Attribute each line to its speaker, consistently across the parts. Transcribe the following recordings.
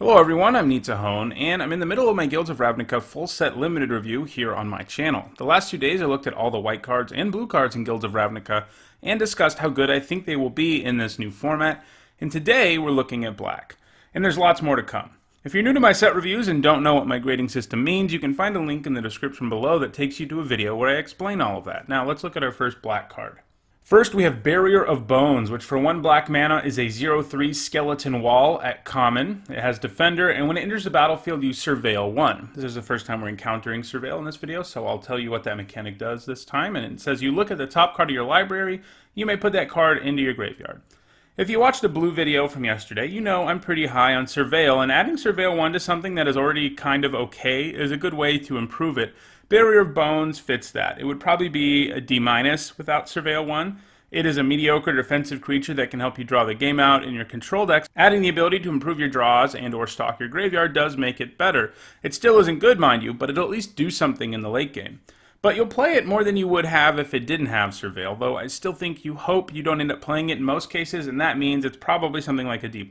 Speaker 1: Hello everyone, I'm Nitahone, and I'm in the middle of my Guilds of Ravnica full set limited review here on my channel. The last 2 days I looked at all the white cards and blue cards in Guilds of Ravnica and discussed how good I think they will be in this new format, and today we're looking at black. And there's lots more to come. If you're new to my set reviews and don't know what my grading system means, you can find a link in the description below that takes you to a video where I explain all of that. Now let's look at our first black card. First, we have Barrier of Bones, which for 1 black mana is a 0/3 skeleton wall at common. It has Defender, and when it enters the battlefield, you surveil 1. This is the first time we're encountering surveil in this video, so I'll tell you what that mechanic does this time. And it says you look at the top card of your library, you may put that card into your graveyard. If you watched the blue video from yesterday, you know I'm pretty high on surveil, and adding surveil 1 to something that is already kind of okay is a good way to improve it. Barrier of Bones fits that. It would probably be a D- without surveil 1. It is a mediocre defensive creature that can help you draw the game out in your control decks. Adding the ability to improve your draws and or stock your graveyard does make it better. It still isn't good, mind you, but it'll at least do something in the late game. But you'll play it more than you would have if it didn't have surveil, though I still think you hope you don't end up playing it in most cases, and that means it's probably something like a D+.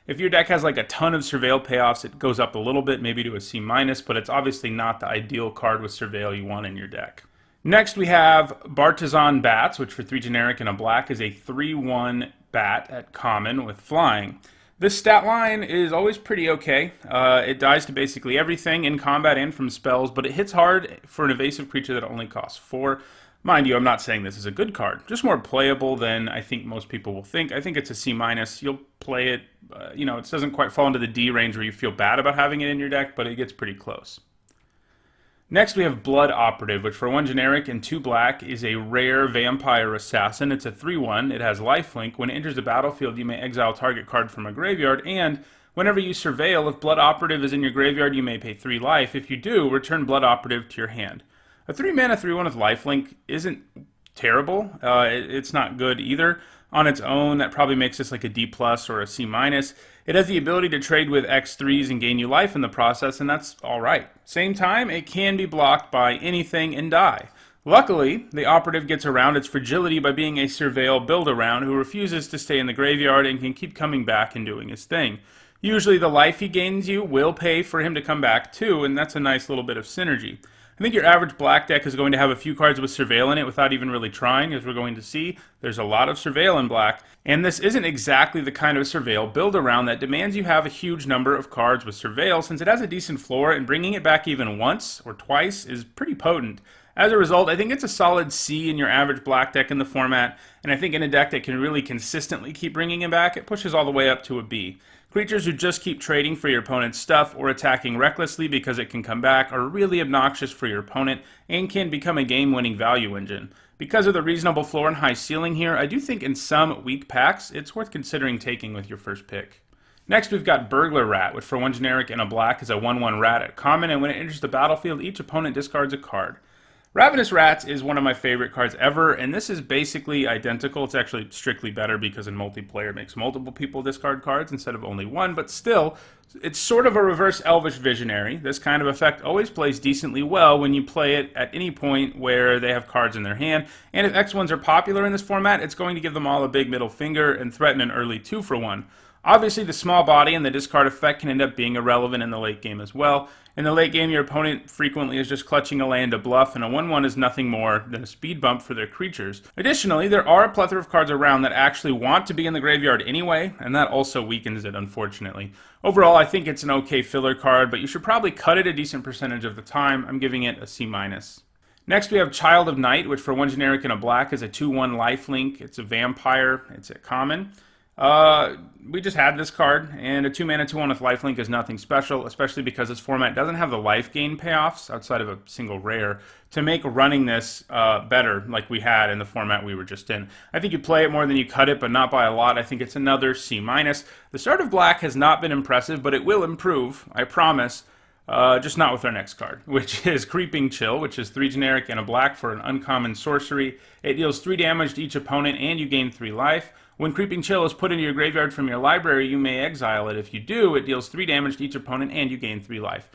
Speaker 1: If your deck has like a ton of surveil payoffs, it goes up a little bit, maybe to a C-, but it's obviously not the ideal card with surveil you want in your deck. Next we have Bartizan Bats, which for 3 generic and a black is a 3/1 bat at common with flying. This stat line is always pretty okay. It dies to basically everything in combat and from spells, but it hits hard for an evasive creature that only costs 4. Mind you, I'm not saying this is a good card, just more playable than I think most people will think. I think it's a C-. You'll play it, it doesn't quite fall into the D range where you feel bad about having it in your deck, but it gets pretty close. Next we have Blood Operative, which for 1 generic and 2 black is a rare vampire assassin. It's a 3/1. It has lifelink. When it enters the battlefield, you may exile target card from a graveyard, and whenever you surveil, if Blood Operative is in your graveyard, you may pay 3 life. If you do, return Blood Operative to your hand. A 3 mana 3/1 with lifelink isn't terrible. It's not good either. On its own, that probably makes this like a D+ or a C-. It has the ability to trade with X3s and gain you life in the process, and that's alright. Same time, it can be blocked by anything and die. Luckily, the operative gets around its fragility by being a surveil build-around who refuses to stay in the graveyard and can keep coming back and doing his thing. Usually the life he gains you will pay for him to come back too, and that's a nice little bit of synergy. I think your average black deck is going to have a few cards with surveil in it without even really trying, as we're going to see. There's a lot of surveil in black, and this isn't exactly the kind of surveil build-around that demands you have a huge number of cards with surveil, since it has a decent floor, and bringing it back even once or twice is pretty potent. As a result, I think it's a solid C in your average black deck in the format, and I think in a deck that can really consistently keep bringing it back, it pushes all the way up to a B. Creatures who just keep trading for your opponent's stuff or attacking recklessly because it can come back are really obnoxious for your opponent and can become a game-winning value engine. Because of the reasonable floor and high ceiling here, I do think in some weak packs, it's worth considering taking with your first pick. Next we've got Burglar Rat, which for 1 generic and a black is a 1/1 rat at common, and when it enters the battlefield, each opponent discards a card. Ravenous Rats is one of my favorite cards ever, and this is basically identical. It's actually strictly better because in multiplayer it makes multiple people discard cards instead of only one, but still, it's sort of a reverse Elvish Visionary. This kind of effect always plays decently well when you play it at any point where they have cards in their hand, and if X1s are popular in this format, it's going to give them all a big middle finger and threaten an early 2-for-1. Obviously, the small body and the discard effect can end up being irrelevant in the late game as well. In the late game, your opponent frequently is just clutching a land to bluff, and a 1/1 is nothing more than a speed bump for their creatures. Additionally, there are a plethora of cards around that actually want to be in the graveyard anyway, and that also weakens it, unfortunately. Overall, I think it's an okay filler card, but you should probably cut it a decent percentage of the time. I'm giving it a C-. Next, we have Child of Night, which for 1 generic and a black is a 2/1 lifelink. It's a vampire. It's a common. We just had this card, and a 2 mana 2/1 with lifelink is nothing special, especially because this format doesn't have the life gain payoffs outside of a single rare to make running this better like we had in the format we were just in. I think you play it more than you cut it, but not by a lot. I think it's another C-. The start of black has not been impressive, but it will improve, I promise. Just not with our next card, which is Creeping Chill, which is 3 generic and a black for an uncommon sorcery. It deals 3 damage to each opponent, and you gain 3 life. When Creeping Chill is put into your graveyard from your library, you may exile it. If you do, it deals 3 damage to each opponent, and you gain 3 life.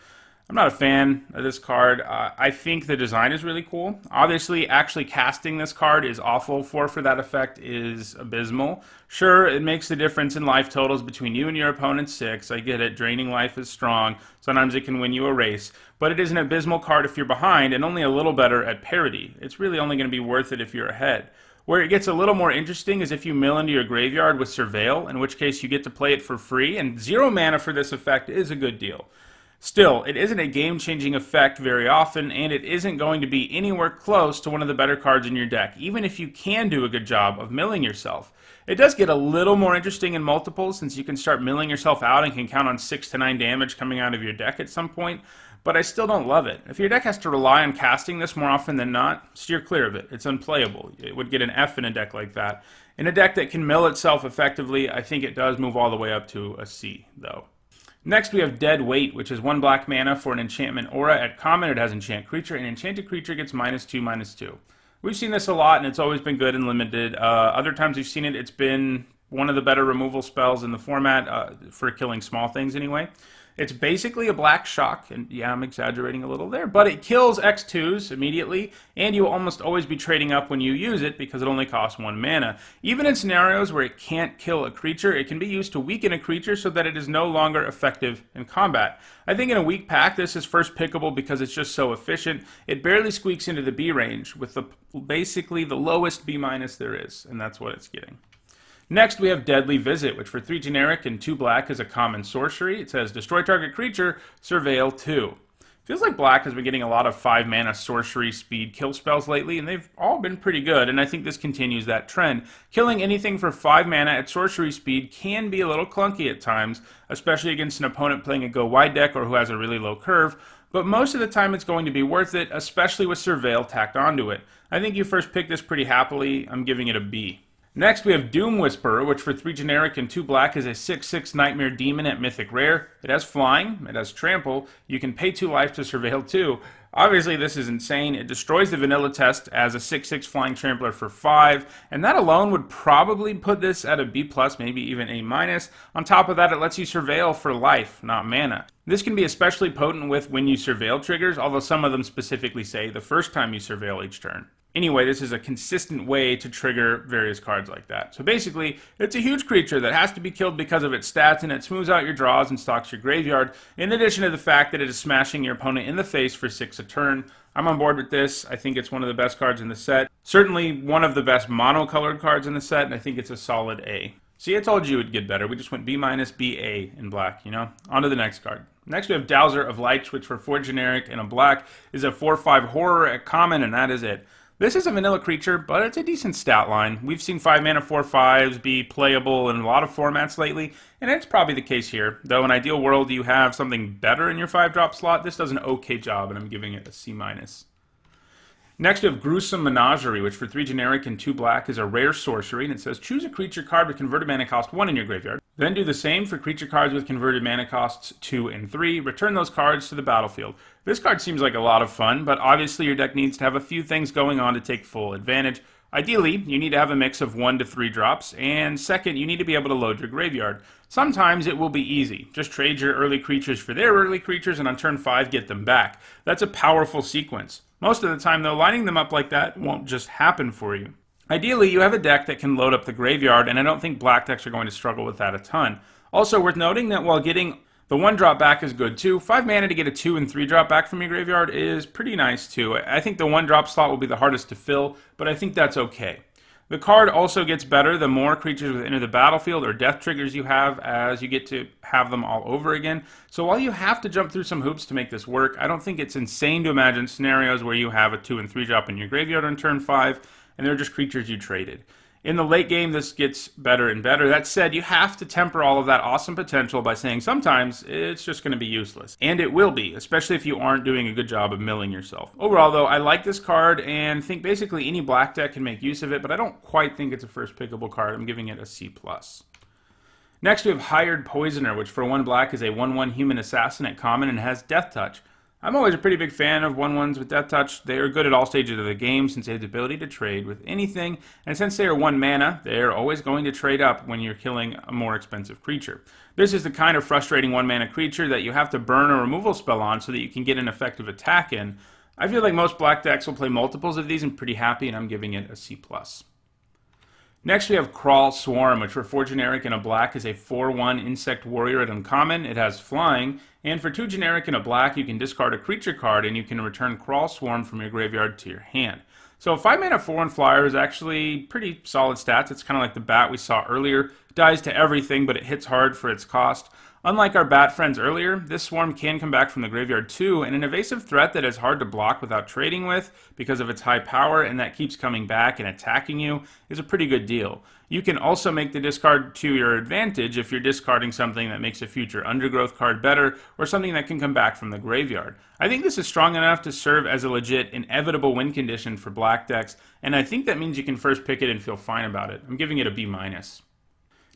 Speaker 1: I'm not a fan of this card. I think the design is really cool. Obviously, actually casting this card is awful. 4 for that effect is abysmal. Sure, it makes the difference in life totals between you and your opponent's 6. I get it. Draining life is strong. Sometimes it can win you a race. But it is an abysmal card if you're behind and only a little better at parity. It's really only going to be worth it if you're ahead. Where it gets a little more interesting is if you mill into your graveyard with Surveil, in which case you get to play it for free, and 0 mana for this effect is a good deal. Still, it isn't a game-changing effect very often, and it isn't going to be anywhere close to one of the better cards in your deck, even if you can do a good job of milling yourself. It does get a little more interesting in multiples, since you can start milling yourself out and can count on 6 to 9 damage coming out of your deck at some point, but I still don't love it. If your deck has to rely on casting this more often than not, steer clear of it. It's unplayable. It would get an F in a deck like that. In a deck that can mill itself effectively, I think it does move all the way up to a C, though. Next, we have Dead Weight, which is 1 black mana for an enchantment aura. At common, it has enchant creature, and enchanted creature gets -2/-2. We've seen this a lot, and it's always been good and limited. Other times we've seen it, it's been one of the better removal spells in the format for killing small things anyway. It's basically a black shock, and yeah, I'm exaggerating a little there, but it kills X2s immediately, and you will almost always be trading up when you use it because it only costs 1 mana. Even in scenarios where it can't kill a creature, it can be used to weaken a creature so that it is no longer effective in combat. I think in a weak pack, this is first pickable because it's just so efficient. It barely squeaks into the B range with basically the lowest B- there is, and that's what it's getting. Next, we have Deadly Visit, which for 3 generic and 2 black is a common sorcery. It says, destroy target creature, Surveil 2. Feels like black has been getting a lot of 5 mana sorcery speed kill spells lately, and they've all been pretty good, and I think this continues that trend. Killing anything for 5 mana at sorcery speed can be a little clunky at times, especially against an opponent playing a go-wide deck or who has a really low curve, but most of the time it's going to be worth it, especially with Surveil tacked onto it. I think you first pick this pretty happily. I'm giving it a B. Next, we have Doom Whisperer, which for 3 generic and 2 black is a 6/6 Nightmare Demon at Mythic Rare. It has Flying, it has Trample, you can pay 2 life to Surveil 2. Obviously, this is insane. It destroys the vanilla test as a 6/6 Flying Trampler for 5, and that alone would probably put this at a B+, maybe even A-. On top of that, it lets you Surveil for life, not mana. This can be especially potent with when you Surveil triggers, although some of them specifically say the first time you Surveil each turn. Anyway, this is a consistent way to trigger various cards like that. So basically, it's a huge creature that has to be killed because of its stats, and it smooths out your draws and stocks your graveyard, in addition to the fact that it is smashing your opponent in the face for 6 a turn. I'm on board with this. I think it's one of the best cards in the set. Certainly one of the best mono-colored cards in the set, and I think it's a solid A. See, I told you it would get better. We just went B-, B-A in black, you know? On to the next card. Next we have Dowser of Light, which for 4 generic and a black is a 4/5 horror at common, and that is it. This is a vanilla creature, but it's a decent stat line. We've seen 5 mana 4/5s be playable in a lot of formats lately, and it's probably the case here. Though in ideal world you have something better in your 5-drop slot, this does an okay job, and I'm giving it a C-. Next we have Gruesome Menagerie, which for 3 generic and 2 black is a rare sorcery, and it says choose a creature card with converted mana cost 1 in your graveyard. Then do the same for creature cards with converted mana costs 2 and 3. Return those cards to the battlefield. This card seems like a lot of fun, but obviously your deck needs to have a few things going on to take full advantage. Ideally, you need to have a mix of 1 to 3 drops, and second, you need to be able to load your graveyard. Sometimes it will be easy. Just trade your early creatures for their early creatures, and on turn 5 get them back. That's a powerful sequence. Most of the time, though, lining them up like that won't just happen for you. Ideally, you have a deck that can load up the graveyard, and I don't think black decks are going to struggle with that a ton. Also worth noting that while getting the 1-drop back is good too, 5 mana to get a 2 and 3-drop back from your graveyard is pretty nice too. I think the 1-drop slot will be the hardest to fill, but I think that's okay. The card also gets better the more creatures enter the battlefield or death triggers you have, as you get to have them all over again. So while you have to jump through some hoops to make this work, I don't think it's insane to imagine scenarios where you have a 2 and 3-drop in your graveyard on turn 5, and they're just creatures you traded. In the late game, this gets better and better. That said, you have to temper all of that awesome potential by saying sometimes it's just going to be useless. And it will be, especially if you aren't doing a good job of milling yourself. Overall, though, I like this card and think basically any black deck can make use of it, but I don't quite think it's a first pickable card. I'm giving it a C+. Next, we have Hired Poisoner, which for 1 black is a 1/1 human assassin at common and has Death Touch. I'm always a pretty big fan of 1/1s with Death Touch. They are good at all stages of the game since they have the ability to trade with anything, and since they are 1 mana, they are always going to trade up when you're killing a more expensive creature. This is the kind of frustrating 1 mana creature that you have to burn a removal spell on so that you can get an effective attack in. I feel like most black decks will play multiples of these and pretty happy, and I'm giving it a C+. Next we have Crawl Swarm, which for 4 generic and a black is a 4/1 insect warrior at uncommon. It has flying, and for 2 generic and a black you can discard a creature card and you can return Crawl Swarm from your graveyard to your hand. So a 5 mana 4/1 flyer is actually pretty solid stats. It's kind of like the bat we saw earlier. It dies to everything, but it hits hard for its cost. Unlike our bat friends earlier, this swarm can come back from the graveyard too, and an evasive threat that is hard to block without trading with because of its high power and that keeps coming back and attacking you is a pretty good deal. You can also make the discard to your advantage if you're discarding something that makes a future undergrowth card better or something that can come back from the graveyard. I think this is strong enough to serve as a legit inevitable win condition for black decks, and I think that means you can first pick it and feel fine about it. I'm giving it a B-.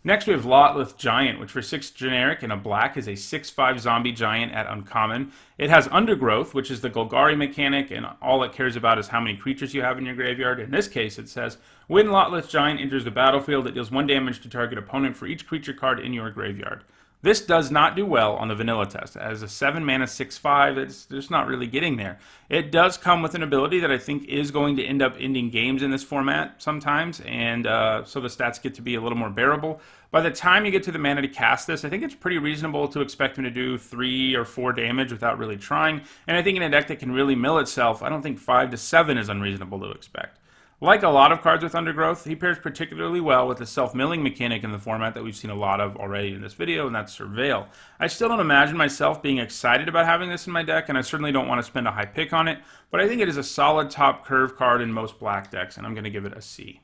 Speaker 1: Next we have Lotleth Giant, which for 6 generic and a black is a 6/5 zombie giant at uncommon. It has Undergrowth, which is the Golgari mechanic, and all it cares about is how many creatures you have in your graveyard. In this case it says, when Lotleth Giant enters the battlefield, it deals 1 damage to target opponent for each creature card in your graveyard. This does not do well on the vanilla test. As a 7 mana 6/5, it's just not really getting there. It does come with an ability that I think is going to end up ending games in this format sometimes, and so the stats get to be a little more bearable. By the time you get to the mana to cast this, I think it's pretty reasonable to expect him to do 3 or 4 damage without really trying, and I think in a deck that can really mill itself, I don't think 5 to 7 is unreasonable to expect. Like a lot of cards with Undergrowth, he pairs particularly well with the self-milling mechanic in the format that we've seen a lot of already in this video, and that's Surveil. I still don't imagine myself being excited about having this in my deck, and I certainly don't want to spend a high pick on it, but I think it is a solid top curve card in most black decks, and I'm going to give it a C.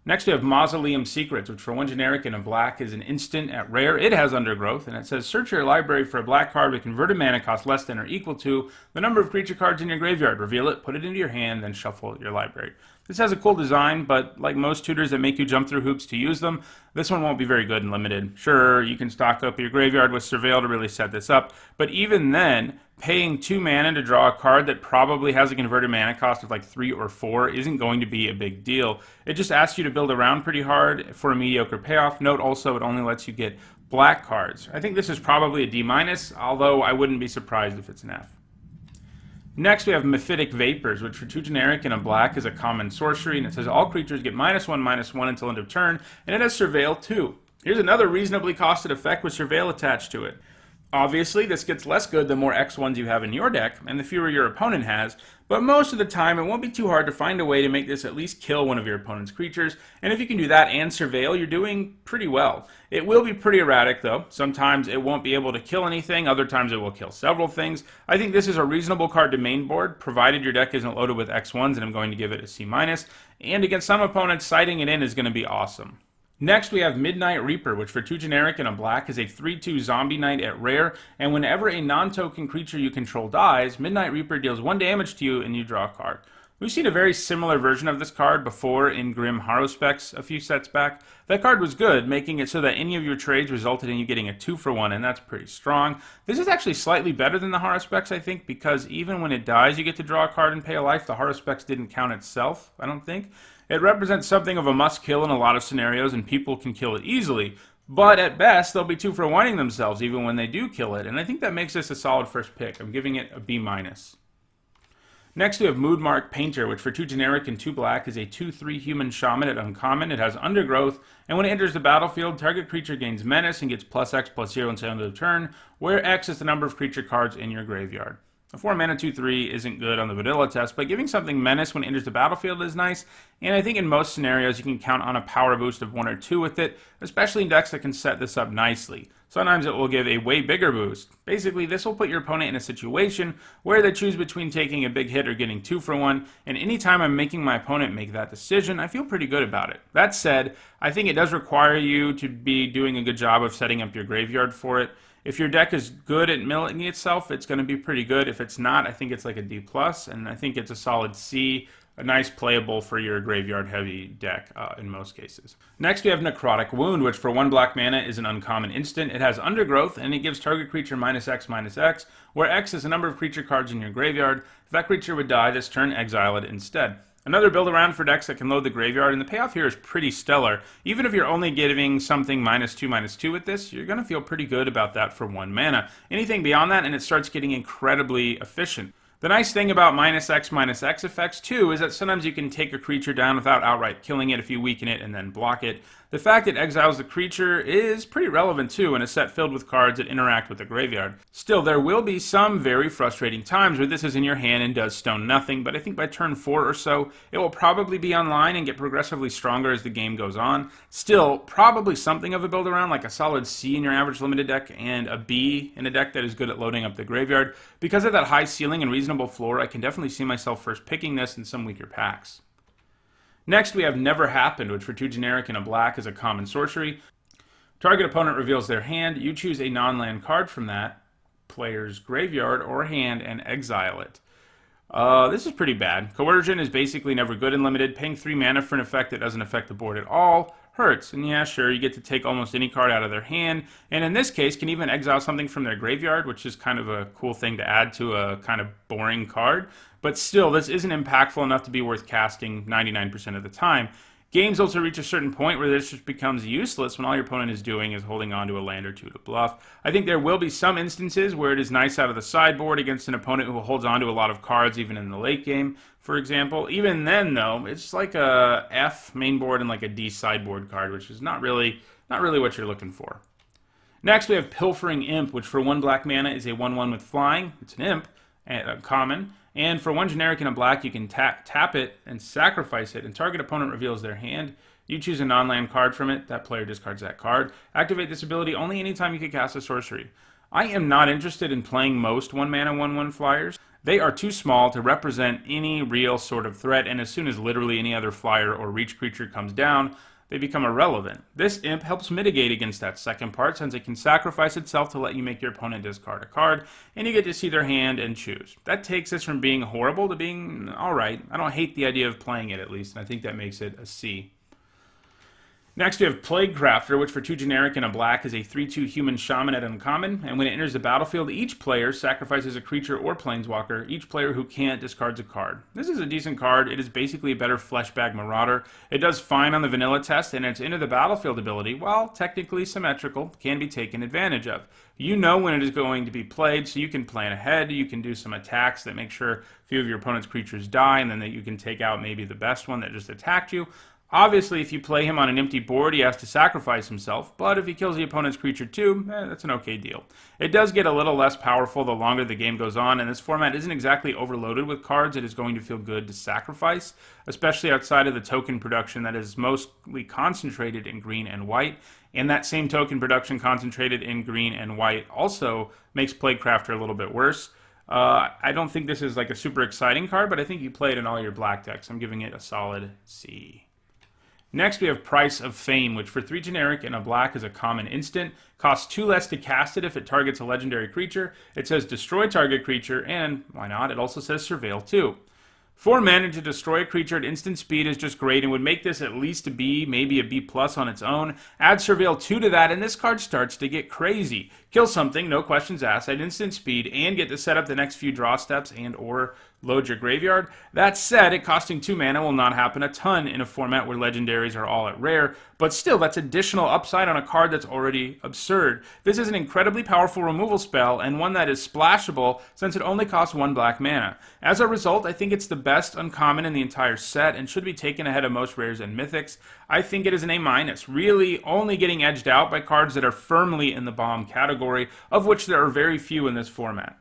Speaker 1: Next we have Mausoleum Secrets, which for 1 generic and a black is an instant at rare. It has Undergrowth, and it says search your library for a black card with converted mana cost less than or equal to the number of creature cards in your graveyard. Reveal it, put it into your hand, then shuffle your library. This has a cool design, but like most tutors that make you jump through hoops to use them, this one won't be very good in limited. Sure, you can stock up your graveyard with Surveil to really set this up, but even then, paying 2 mana to draw a card that probably has a converted mana cost of like 3 or 4 isn't going to be a big deal. It just asks you to build around pretty hard for a mediocre payoff. Note also it only lets you get black cards. I think this is probably a D-, although I wouldn't be surprised if it's an F. Next we have Mephitic Vapors, which for 2 generic and a black is a common sorcery, and it says all creatures get -1/-1 until end of turn, and it has Surveil too. Here's another reasonably costed effect with Surveil attached to it. Obviously, this gets less good the more X1s you have in your deck, and the fewer your opponent has, but most of the time it won't be too hard to find a way to make this at least kill one of your opponent's creatures, and if you can do that and Surveil, you're doing pretty well. It will be pretty erratic though. Sometimes it won't be able to kill anything, other times it will kill several things. I think this is a reasonable card to main board, provided your deck isn't loaded with X1s, and I'm going to give it a C-, and against some opponents, sighting it in is going to be awesome. Next we have Midnight Reaper, which for 2 generic and a black is a 3/2 zombie knight at rare, and whenever a non-token creature you control dies, Midnight Reaper deals 1 damage to you and you draw a card. We've seen a very similar version of this card before in Grim Harrowspecs a few sets back. That card was good, making it so that any of your trades resulted in you getting a 2-for-1, and that's pretty strong. This is actually slightly better than the Harrowspecs, I think, because even when it dies you get to draw a card and pay a life. The Harrowspecs didn't count itself, I don't think. It represents something of a must-kill in a lot of scenarios, and people can kill it easily. But at best, they'll be 2-for-1ing themselves even when they do kill it, and I think that makes this a solid first pick. I'm giving it a B-. Next we have Moodmark Painter, which for 2 generic and 2 black is a 2/3 human shaman at uncommon. It has Undergrowth, and when it enters the battlefield, target creature gains menace and gets +X/+0 until end of the turn, where X is the number of creature cards in your graveyard. A 4 mana 2/3 isn't good on the vanilla test, but giving something menace when it enters the battlefield is nice, and I think in most scenarios you can count on a power boost of 1 or 2 with it, especially in decks that can set this up nicely. Sometimes it will give a way bigger boost. Basically, this will put your opponent in a situation where they choose between taking a big hit or getting 2-for-1, and anytime I'm making my opponent make that decision, I feel pretty good about it. That said, I think it does require you to be doing a good job of setting up your graveyard for it. If your deck is good at milling itself, it's going to be pretty good. If it's not, I think it's like a D+, and I think it's a solid C. a nice playable for your graveyard heavy deck in most cases. Next we have Necrotic Wound, which for 1 black mana is an uncommon instant. It has Undergrowth, and it gives target creature -X/-X, where X is the number of creature cards in your graveyard. If that creature would die this turn, exile it instead. Another build around for decks that can load the graveyard, and the payoff here is pretty stellar. Even if you're only giving something -2/-2 with this, you're going to feel pretty good about that for 1 mana. Anything beyond that, and it starts getting incredibly efficient. The nice thing about -X/-X effects, too, is that sometimes you can take a creature down without outright killing it if you weaken it and then block it. The fact it exiles the creature is pretty relevant, too, in a set filled with cards that interact with the graveyard. Still, there will be some very frustrating times where this is in your hand and does stone nothing, but I think by turn 4 or so, it will probably be online and get progressively stronger as the game goes on. Still, probably something of a build around, like a solid C in your average limited deck and a B in a deck that is good at loading up the graveyard. Because of that high ceiling and reasonable floor, I can definitely see myself first picking this in some weaker packs. Next, we have Never Happened, which for 2 generic and a black is a common sorcery. Target opponent reveals their hand. You choose a non-land card from that player's graveyard or hand and exile it. This is pretty bad. Coercion is basically never good in limited. Paying 3 mana for an effect that doesn't affect the board at all hurts. And yeah, sure, you get to take almost any card out of their hand, and in this case can even exile something from their graveyard, which is kind of a cool thing to add to a kind of boring card. But still, this isn't impactful enough to be worth casting 99% of the time. Games also reach a certain point where this just becomes useless when all your opponent is doing is holding on to a land or two to bluff. I think there will be some instances where it is nice out of the sideboard against an opponent who holds on to a lot of cards even in the late game, for example. Even then, though, it's like a F main board and like a D sideboard card, which is not really what you're looking for. Next, we have Pilfering Imp, which for 1 black mana is a 1/1 with flying. It's an imp, common. And for 1 generic and a black, you can tap it and sacrifice it, and target opponent reveals their hand. You choose a non-land card from it. That player discards that card. Activate this ability only anytime you can cast a sorcery. I am not interested in playing most 1-mana 1/1 flyers. They are too small to represent any real sort of threat, and as soon as literally any other flyer or reach creature comes down, they become irrelevant. This imp helps mitigate against that second part, since it can sacrifice itself to let you make your opponent discard a card, and you get to see their hand and choose. That takes this from being horrible to being alright. I don't hate the idea of playing it, at least, and I think that makes it a C. Next, we have Plague Crafter, which for 2 generic and a black is a 3/2 human shaman at uncommon, and when it enters the battlefield, each player sacrifices a creature or planeswalker. Each player who can't discards a card. This is a decent card. It is basically a better fleshbag marauder. It does fine on the vanilla test, and its enter the battlefield ability, while technically symmetrical, can be taken advantage of. You know when it is going to be played, so you can plan ahead. You can do some attacks that make sure a few of your opponent's creatures die, and then that you can take out maybe the best one that just attacked you. Obviously, if you play him on an empty board, he has to sacrifice himself, but if he kills the opponent's creature too, that's an okay deal. It does get a little less powerful the longer the game goes on, and this format isn't exactly overloaded with cards it is going to feel good to sacrifice, especially outside of the token production that is mostly concentrated in green and white, and that same token production concentrated in green and white also makes Plague Crafter a little bit worse. I don't think this is like a super exciting card, but I think you play it in all your black decks. I'm giving it a solid C. Next, we have Price of Fame, which for 3 generic and a black is a common instant. Costs 2 less to cast it if it targets a legendary creature. It says destroy target creature, and why not? It also says surveil too. 4 mana to destroy a creature at instant speed is just great and would make this at least a B, maybe a B plus on its own. Add Surveil 2 to that and this card starts to get crazy. Kill something, no questions asked, at instant speed and get to set up the next few draw steps and or load your graveyard. That said, it costing 2 mana will not happen a ton in a format where legendaries are all at rare, but still that's additional upside on a card that's already absurd. This is an incredibly powerful removal spell and one that is splashable since it only costs 1 black mana. As a result, I think it's the best uncommon in the entire set and should be taken ahead of most rares and mythics. I think it is an A-, really only getting edged out by cards that are firmly in the bomb category, of which there are very few in this format.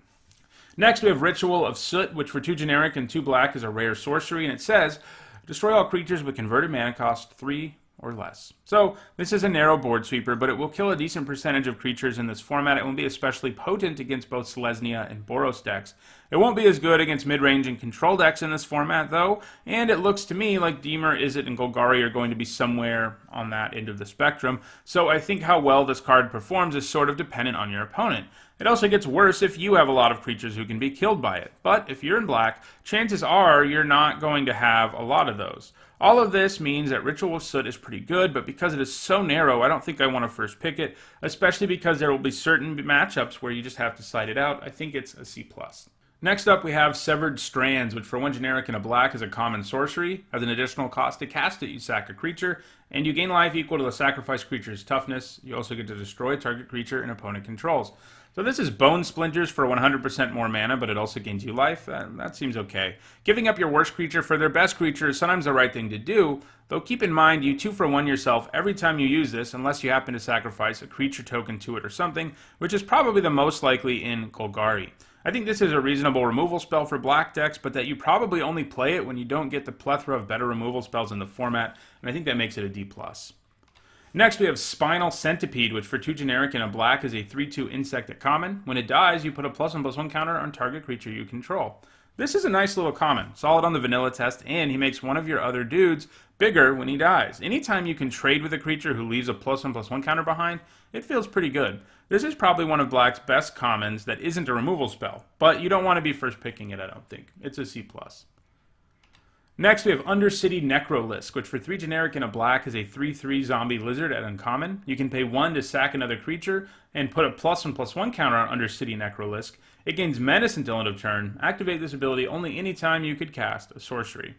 Speaker 1: Next, we have Ritual of Soot, which for 2 generic and 2 black is a rare sorcery, and it says, destroy all creatures with converted mana cost 3 or less. So, this is a narrow board sweeper, but it will kill a decent percentage of creatures in this format. It will be especially potent against both Selesnya and Boros decks. It won't be as good against mid-range and control decks in this format, though, and it looks to me like Deemer, Izzet, and Golgari are going to be somewhere on that end of the spectrum, so I think how well this card performs is sort of dependent on your opponent. It also gets worse if you have a lot of creatures who can be killed by it. But if you're in black, chances are you're not going to have a lot of those. All of this means that Ritual of Soot is pretty good, but because it is so narrow, I don't think I want to first pick it, especially because there will be certain matchups where you just have to side it out. I think it's a C+. Next up, we have Severed Strands, which for 1 generic and a black is a common sorcery. As an additional cost to cast it, you sack a creature, and you gain life equal to the sacrificed creature's toughness. You also get to destroy a target creature an opponent controls. So this is Bone Splinters for 100% more mana, but it also gains you life. That seems okay. Giving up your worst creature for their best creature is sometimes the right thing to do, though keep in mind you 2-for-1 yourself every time you use this, unless you happen to sacrifice a creature token to it or something, which is probably the most likely in Golgari. I think this is a reasonable removal spell for black decks, but that you probably only play it when you don't get the plethora of better removal spells in the format, and I think that makes it a D+. Next, we have Spinal Centipede, which for 2 generic and a black is a 3/2 insect at common. When it dies, you put a +1/+1 counter on target creature you control. This is a nice little common, solid on the vanilla test, and he makes one of your other dudes bigger when he dies. Anytime you can trade with a creature who leaves a +1/+1 counter behind, it feels pretty good. This is probably one of black's best commons that isn't a removal spell, but you don't want to be first picking it, I don't think. It's a C+. Next, we have Undercity Necro Liske, which for 3 generic and a black is a 3/3 zombie lizard at uncommon. You can pay 1 to sack another creature and put a +1/+1 counter on Undercity Necro Liske. It gains menace until end of turn. Activate this ability only anytime you could cast a sorcery.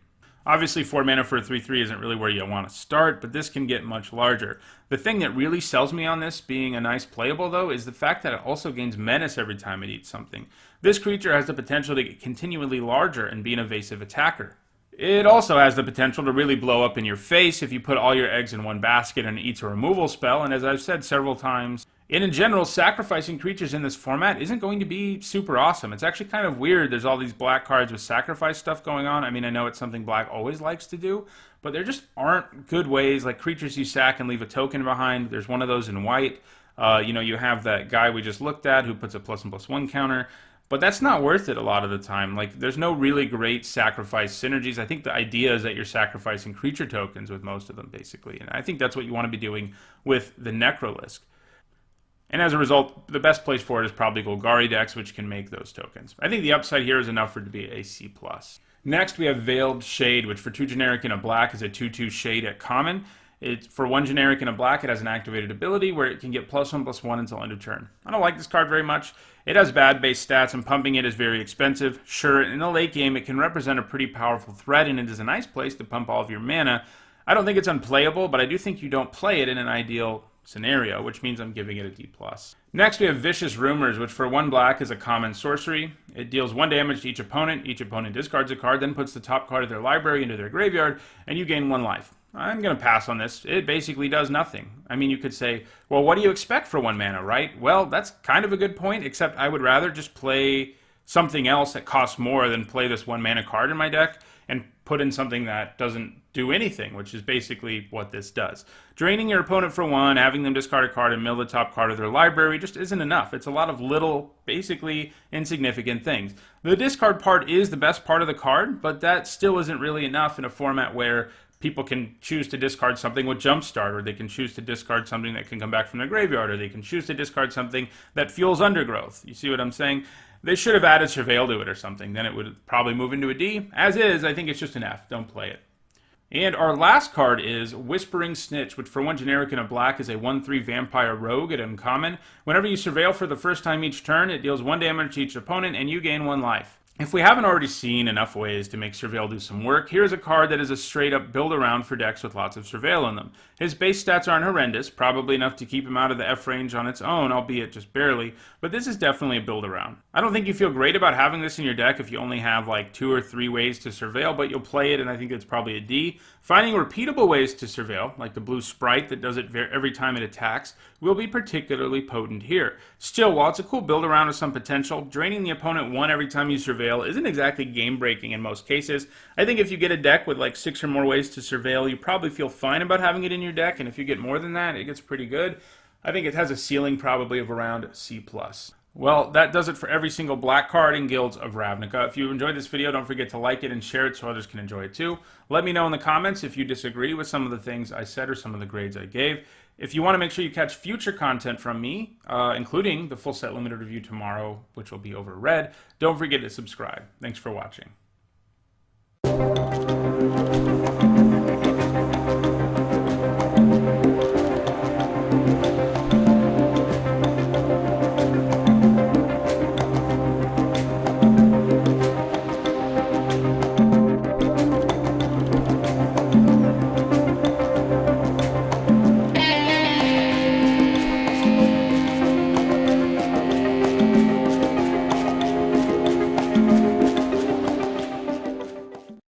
Speaker 1: Obviously, 4 mana for a 3/3 isn't really where you want to start, but this can get much larger. The thing that really sells me on this being a nice playable, though, is the fact that it also gains menace every time it eats something. This creature has the potential to get continually larger and be an evasive attacker. It also has the potential to really blow up in your face if you put all your eggs in one basket and it eats a removal spell, and as I've said several times, in general, sacrificing creatures in this format isn't going to be super awesome. It's actually kind of weird there's all these black cards with sacrifice stuff going on. I mean, I know it's something black always likes to do, but there just aren't good ways, like creatures you sack and leave a token behind. There's one of those in white. You have that guy we just looked at who puts a +1/+1 counter. But that's not worth it a lot of the time. Like, there's no really great sacrifice synergies. I think the idea is that you're sacrificing creature tokens with most of them, basically. And I think that's what you want to be doing with the Necro Liske. And as a result, the best place for it is probably Golgari decks, which can make those tokens. I think the upside here is enough for it to be a C+. Next, we have Veiled Shade, which for 2 generic and a black is a 2/2 shade at common. For 1 generic and a black, it has an activated ability where it can get +1/+1 until end of turn. I don't like this card very much. It has bad base stats, and pumping it is very expensive. Sure, in the late game, it can represent a pretty powerful threat, and it is a nice place to pump all of your mana. I don't think it's unplayable, but I do think you don't play it in an ideal scenario, which means I'm giving it a D+. Next, we have Vicious Rumors, which for 1 black is a common sorcery. It deals 1 damage to each opponent. Each opponent discards a card, then puts the top card of their library into their graveyard, and you gain 1 life. I'm going to pass on this. It basically does nothing. I mean, you could say, well, what do you expect for 1 mana, right? Well, that's kind of a good point, except I would rather just play something else that costs more than play this 1 mana card in my deck and put in something that doesn't do anything, which is basically what this does. Draining your opponent for 1, having them discard a card and mill the top card of their library just isn't enough. It's a lot of little, basically insignificant things. The discard part is the best part of the card, but that still isn't really enough in a format where people can choose to discard something with Jumpstart, or they can choose to discard something that can come back from their graveyard, or they can choose to discard something that fuels Undergrowth. You see what I'm saying? They should have added Surveil to it or something. Then it would probably move into a D. As is, I think it's just an F. Don't play it. And our last card is Whispering Snitch, which for 1 generic and a black is a 1/3 vampire rogue at uncommon. Whenever you Surveil for the first time each turn, it deals 1 damage to each opponent, and you gain 1 life. If we haven't already seen enough ways to make Surveil do some work, here's a card that is a straight-up build-around for decks with lots of Surveil in them. His base stats aren't horrendous, probably enough to keep him out of the F range on its own, albeit just barely, but this is definitely a build-around. I don't think you feel great about having this in your deck if you only have like 2 or 3 ways to Surveil, but you'll play it, and I think it's probably a D. Finding repeatable ways to Surveil, like the blue sprite that does it every time it attacks, will be particularly potent here. Still, while it's a cool build-around with some potential, draining the opponent 1 every time you Surveil isn't exactly game-breaking in most cases. I think if you get a deck with like 6 or more ways to Surveil, you probably feel fine about having it in your deck, and if you get more than that, it gets pretty good. I think it has a ceiling probably of around C+. Well, that does it for every single black card in Guilds of Ravnica. If you enjoyed this video, don't forget to like it and share it so others can enjoy it too. Let me know in the comments if you disagree with some of the things I said or some of the grades I gave. If you want to make sure you catch future content from me, including the full set limited review tomorrow, which will be over red, don't forget to subscribe. Thanks for watching.